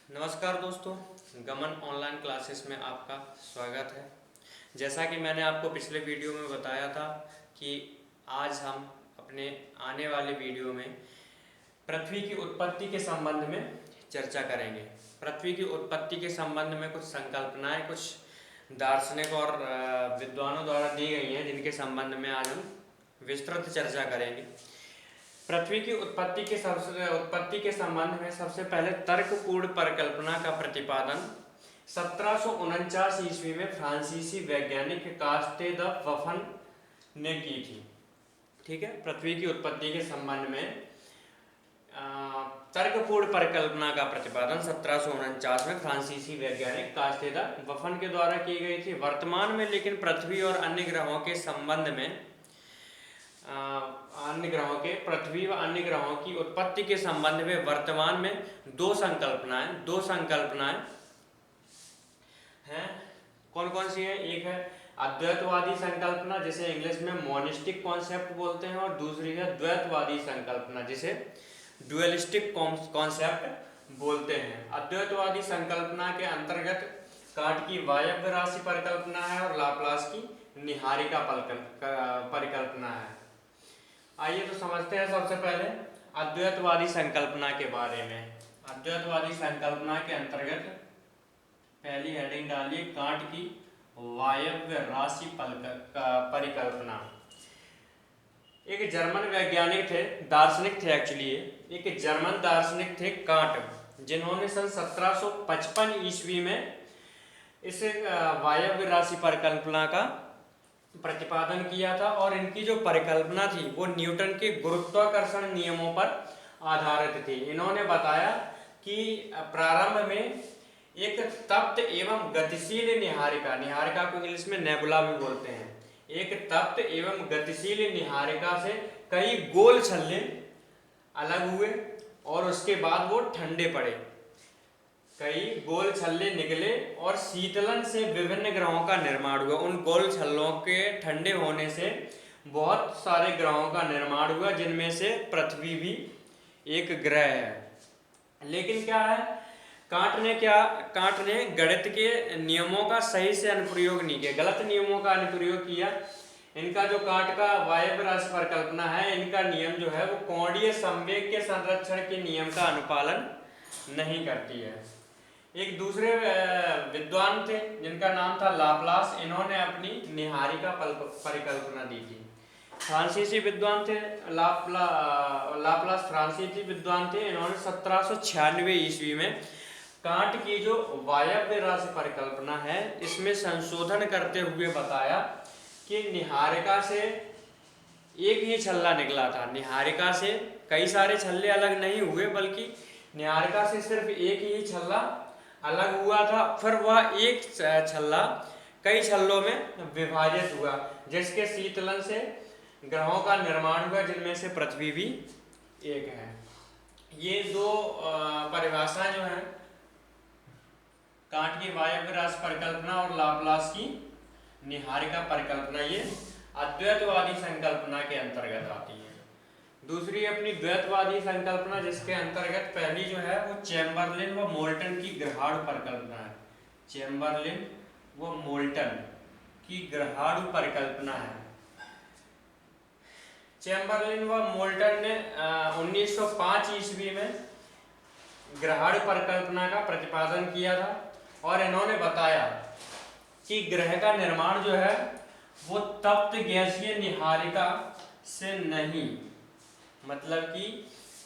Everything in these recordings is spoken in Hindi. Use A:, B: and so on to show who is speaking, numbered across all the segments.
A: नमस्कार दोस्तों, गमन ऑनलाइन क्लासेस में आपका स्वागत है। जैसा कि मैंने आपको पिछले वीडियो में बताया था कि आज हम अपने आने वाले वीडियो में पृथ्वी की उत्पत्ति के संबंध में चर्चा करेंगे। पृथ्वी की उत्पत्ति के संबंध में कुछ संकल्पनाएं, कुछ दार्शनिक और विद्वानों द्वारा दी गई हैं, जिनके संबंध में आज हम विस्तृत चर्चा करेंगे। पृथ्वी की उत्पत्ति के संबंध में सबसे पहले तर्कपूर्ण परिकल्पना का प्रतिपादन 1749 ईस्वी में फ्रांसीसी वैज्ञानिक कास्टे द वफन ने की थी। ठीक है, पृथ्वी की उत्पत्ति के संबंध में तर्कपूर्ण परिकल्पना का प्रतिपादन 1749 में फ्रांसीसी वैज्ञानिक कास्टे द वफन के द्वारा की गई थी। वर्तमान में लेकिन पृथ्वी और अन्य ग्रहों के संबंध में पृथ्वी व अन्य ग्रहों की उत्पत्ति के संबंध में वर्तमान में दो संकल्पनाएं हैं। कौन कौन सी है? एक है अद्वैतवादी संकल्पना, जिसे इंग्लिश में मोनिस्टिक कॉन्सेप्ट बोलते हैं, और दूसरी है द्वैतवादी संकल्पना, जिसे डुअलिस्टिक कॉन्सेप्ट बोलते हैं। अद्वैतवादी संकल्पना के अंतर्गत कांट की वायव्य राशि परिकल्पना है और लाप्लास की निहारिका परिकल्पना है। आइए तो समझते हैं सबसे पहले अद्वैतवादी संकल्पना के बारे में। अद्वैतवादी संकल्पना के अंतर्गत पहली हेडिंग डालिए, कांट की वायव्य राशि परिकल्पना। एक जर्मन वैज्ञानिक थे, दार्शनिक थे एक्चुअली, एक जर्मन दार्शनिक थे कांट, जिन्होंने सन 1755 ईस्वी में इस वायव्य राशि परिकल्पना का प्रतिपादन किया था। और इनकी जो परिकल्पना थी वो न्यूटन के गुरुत्वाकर्षण नियमों पर आधारित थी। इन्होंने बताया कि प्रारंभ में एक तप्त एवं गतिशील निहारिका को इंग्लिश में नेबुला भी बोलते हैं, एक तप्त एवं गतिशील निहारिका से कई गोल छल्ले अलग हुए और उसके बाद वो ठंडे पड़े। कई गोल छल्ले निकले और शीतलन से विभिन्न ग्रहों का निर्माण हुआ। उन गोल छल्लों के ठंडे होने से बहुत सारे ग्रहों का निर्माण हुआ, जिनमें से पृथ्वी भी एक ग्रह है। लेकिन क्या है, कांट ने गणित के नियमों का सही से अनुप्रयोग नहीं किया, गलत नियमों का अनुप्रयोग किया। इनका जो कांट का वायव्य राशि परिकल्पना है, इनका नियम जो है वो कोणीय संवेग के संरक्षण के नियम का अनुपालन नहीं करती है। एक दूसरे विद्वान थे जिनका नाम था लाप्लास, इन्होंने अपनी निहारिका परिकल्पना दी थी। फ्रांसीसी विद्वान थे लाप्लास फ्रांसीसी विद्वान थे। इन्होंने 1796 ईस्वी में कांट की जो वायव्य राशि परिकल्पना है, इसमें संशोधन करते हुए बताया कि निहारिका से एक ही छल्ला निकला था। निहारिका से कई सारे छल्ले अलग नहीं हुए, बल्कि निहारिका से सिर्फ एक ही छल्ला अलग हुआ था। फिर वह एक छल्ला कई छल्लों में विभाजित हुआ, जिसके शीतलन से ग्रहों का निर्माण हुआ, जिनमें से पृथ्वी भी एक है। ये दो परिभाषाएं जो हैं, कांट की वायव्य राशि परिकल्पना और लाप्लास की निहारिका परिकल्पना, ये अद्वैतवादी संकल्पना के अंतर्गत आती है। दूसरी अपनी द्वैतवादी संकल्पना, जिसके अंतर्गत पहली जो है वो चैम्बरलिन व मोल्टन की ग्रहाणु परिकल्पना है। चैम्बरलिन व मोल्टन की ग्रहाणु परिकल्पना है। चैम्बरलिन व मोल्टन ने 1905 ईस्वी में ग्रहाणु परिकल्पना का प्रतिपादन किया था, और इन्होंने बताया कि ग्रह का निर्माण जो है वो तप्त गैसीय निहारिका से नहीं, मतलब कि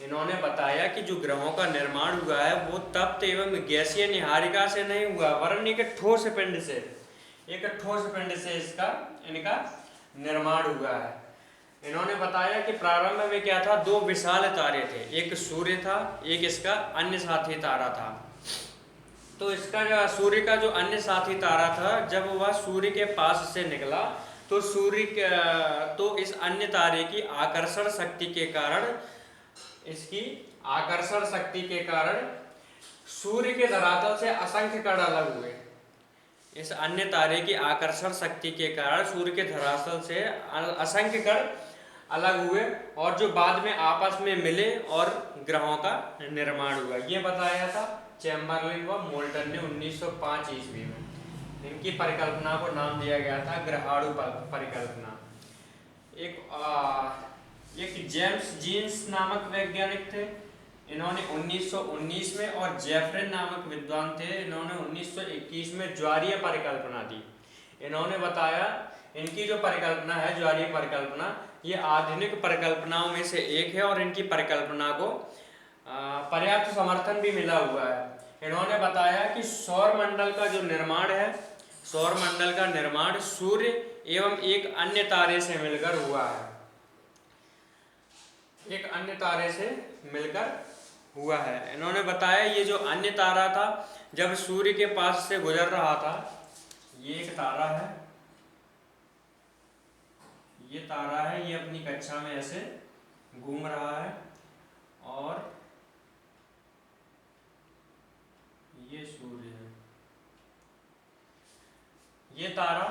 A: इन्होंने बताया कि जो ग्रहों का निर्माण हुआ है वो तप्त एवं गैसीय निहारिका से नहीं हुआ, वरन एक ठोस पिंड से इनका निर्माण हुआ है। इन्होंने बताया कि प्रारंभ में क्या था, दो विशाल तारे थे, एक सूर्य था, एक इसका अन्य साथी तारा था। तो इसका जो सूर्य का जो अन्य साथी तारा था, जब वह सूर्य के पास से निकला तो इस अन्य तारे की आकर्षण शक्ति के कारण सूर्य के धरातल से असंख्य कण अलग हुए। इस अन्य तारे की आकर्षण शक्ति के कारण सूर्य के धरातल से असंख्य कण अलग हुए और जो बाद में आपस में मिले और ग्रहों का निर्माण हुआ। ये बताया था चैम्बरलिन व मोल्टन ने 1905 ईस्वी में। इनकी परिकल्पना को नाम दिया गया था ग्रहाणु परिकल्पना। एक जेम्स जीन्स नामक वैज्ञानिक थे, इन्होंने 1919 में, और जेफरिन नामक विद्वान थे, इन्होंने 1921 में ज्वारीय परिकल्पना दी। इन्होंने बताया इनकी जो परिकल्पना है ज्वारीय परिकल्पना, ये आधुनिक परिकल्पनाओं में से एक है और इनकी परिकल्पना को पर्याप्त समर्थन भी मिला हुआ है। इन्होंने बताया कि सौर मंडल का जो निर्माण है, सौर मंडल का निर्माण सूर्य एवं एक अन्य तारे से मिलकर हुआ है, एक अन्य तारे से मिलकर हुआ है। इन्होंने बताया ये जो अन्य तारा था जब सूर्य के पास से गुजर रहा था, ये एक तारा है, ये तारा है, ये अपनी कक्षा में ऐसे घूम रहा है और ये सूर्य है। ये तारा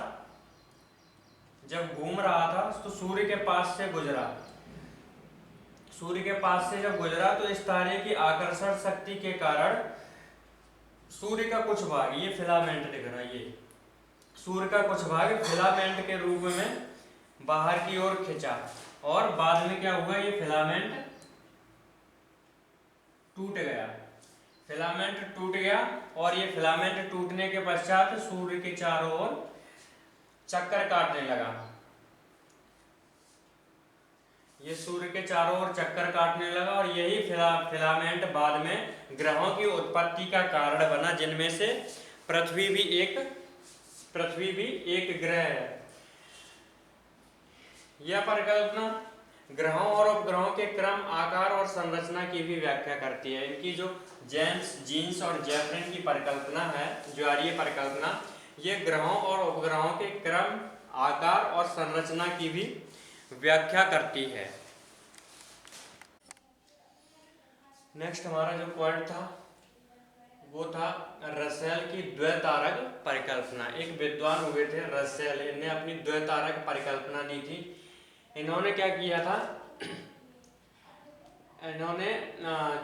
A: जब घूम रहा था तो सूर्य के पास से गुजरा, सूर्य के पास से जब गुजरा तो इस तारे की आकर्षण शक्ति के कारण सूर्य का कुछ भाग, ये फिलामेंट दिख रहा है, ये सूर्य का कुछ भाग फिलामेंट के रूप में बाहर की ओर खिंचा और बाद में क्या हुआ, ये फिलामेंट टूट गया, फिलामेंट टूट गया और ये फिलामेंट टूटने के पश्चात सूर्य के चारों ओर चक्कर काटने लगा। ये सूर्य के चारों ओर चक्कर काटने लगा और यही फिलामेंट बाद में ग्रहों की उत्पत्ति का कारण बना, जिनमें से पृथ्वी भी एक ग्रह है। यह परिकल्पना ग्रहों और उपग्रहों के क्रम, आकार और संरचना की भी व्याख्या करती है। इनकी जो जेम्स जीन्स और जेफरिन की परिकल्पना है, ज्वारीय परिकल्पना, ये ग्रहों और उपग्रहों के क्रम, आकार और संरचना की भी व्याख्या करती है। नेक्स्ट हमारा जो पॉइंट था वो था रसेल की द्वैतारक परिकल्पना। एक विद्वान हुए थे रसेल, इन्हें अपनी द्वैतारक परिकल्पना दी थी। इन्होंने क्या किया था, इन्होंने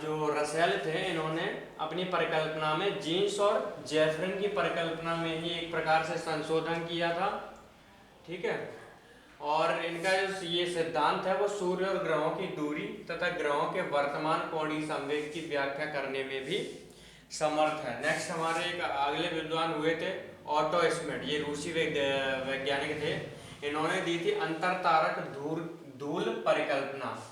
A: जो रसेल थे, इन्होंने अपनी परिकल्पना में जीन्स और जेफरिन की परिकल्पना में ही एक प्रकार से संशोधन किया था, ठीक है। और इनका जो ये सिद्धांत है वो सूर्य और ग्रहों की दूरी तथा ग्रहों के वर्तमान कोणीय संवेग की व्याख्या करने में भी समर्थ है। नेक्स्ट हमारे एक अगले विद्वान हुए थे ऑटो स्मिट, ये रूसी वैज्ञानिक थे। इन्होंने दी थी अंतरतारक धूल परिकल्पना।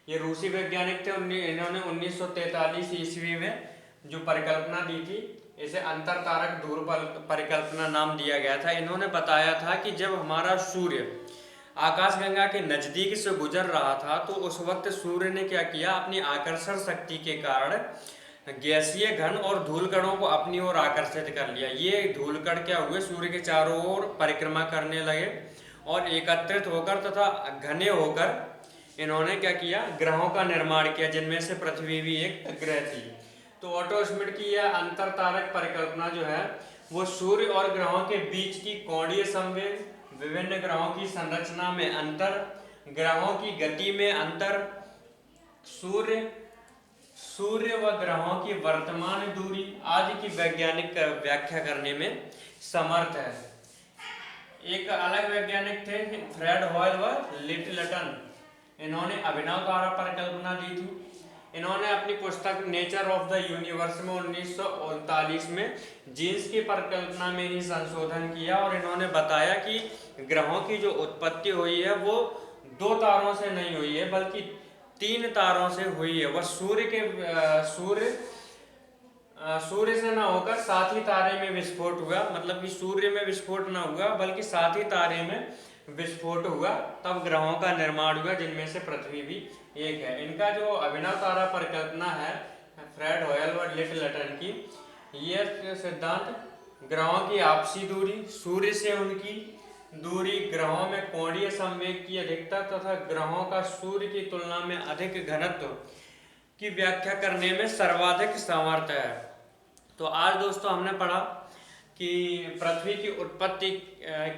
A: ये रूसी वैज्ञानिक थे, इन्होंने 1943 ईस्वी में जो परिकल्पना दी थी इसे अंतरतारक धूल परिकल्पना नाम दिया गया था। इन्होंने बताया था कि जब हमारा सूर्य आकाशगंगा के नजदीक से गुजर रहा था तो उस वक्त सूर्य ने क्या किया, अपनी आकर्षण शक्ति के कारण गैसीय घन और धूलकणों को अपनी ओर आकर्षित कर लिया। ये धूलकण क्या हुए, सूर्य के चारों ओर परिक्रमा करने लगे और एकत्रित होकर तथा घने होकर इन्होंने क्या किया, ग्रहों का निर्माण किया, जिनमें से पृथ्वी भी एक ग्रह थी। तो ऑटो स्मिट की यह अंतरतारक परिकल्पना जो है वो सूर्य और ग्रहों के बीच की कोणीय संवेग, विभिन्न ग्रहों की संरचना में अंतर, ग्रहों की गति में अंतर, सूर्य व ग्रहों की वर्तमान दूरी आदि की वैज्ञानिक व्याख्या करने में समर्थ है। एक अलग वैज्ञानिक थे फ्रेड हॉयल व लिटलटन, इन्होंने अभिनव तारा परिकल्पना दी थी। इन्होंने अपनी पुस्तक नेचर ऑफ द यूनिवर्स में 1939 में जीन्स की परिकल्पना में ही संशोधन किया और इन्होंने बताया कि ग्रहों की जो उत्पत्ति हुई है वो 2 तारों से नहीं हुई है बल्कि 3 तारों से हुई है। वह सूर्य से ना होकर साथ ही तारे में विस्फोट हुआ, मतलब कि सूर्य में विस्फोट ना हुआ बल्कि साथ ही तारे में विस्फोट हुआ, तब ग्रहों का निर्माण हुआ, जिनमें से पृथ्वी भी एक है। इनका जो अभिनव तारा परिकल्पना है फ्रेड हॉयल और लिटलटन की, यह सिद्धांत ग्रहों की आपसी दूरी, सूर्य से उनकी दूरी, ग्रहों में कोणीय संवेग की अधिकता तथा ग्रहों का सूर्य की तुलना में अधिक घनत्व की व्याख्या करने में सर्वाधिक समर्थ है। तो आज दोस्तों हमने पढ़ा कि पृथ्वी की उत्पत्ति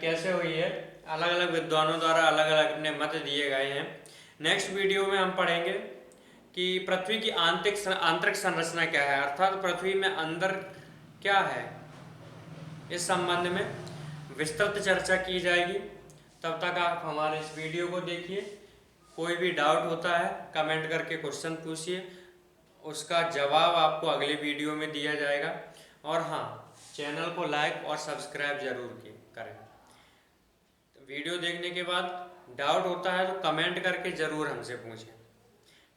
A: कैसे हुई है, अलग अलग विद्वानों द्वारा अलग अलग अपने मत दिए गए हैं। नेक्स्ट वीडियो में हम पढ़ेंगे कि पृथ्वी की आंतरिक संरचना क्या है, अर्थात पृथ्वी में अंदर क्या है, इस संबंध में विस्तृत चर्चा की जाएगी। तब तक आप हमारे इस वीडियो को देखिए। कोई भी डाउट होता है कमेंट करके क्वेश्चन पूछिए, उसका जवाब आपको अगले वीडियो में दिया जाएगा। और हाँ, चैनल को लाइक और सब्सक्राइब जरूर करें। वीडियो देखने के बाद डाउट होता है तो कमेंट करके ज़रूर हमसे पूछें।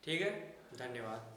A: ठीक है, धन्यवाद।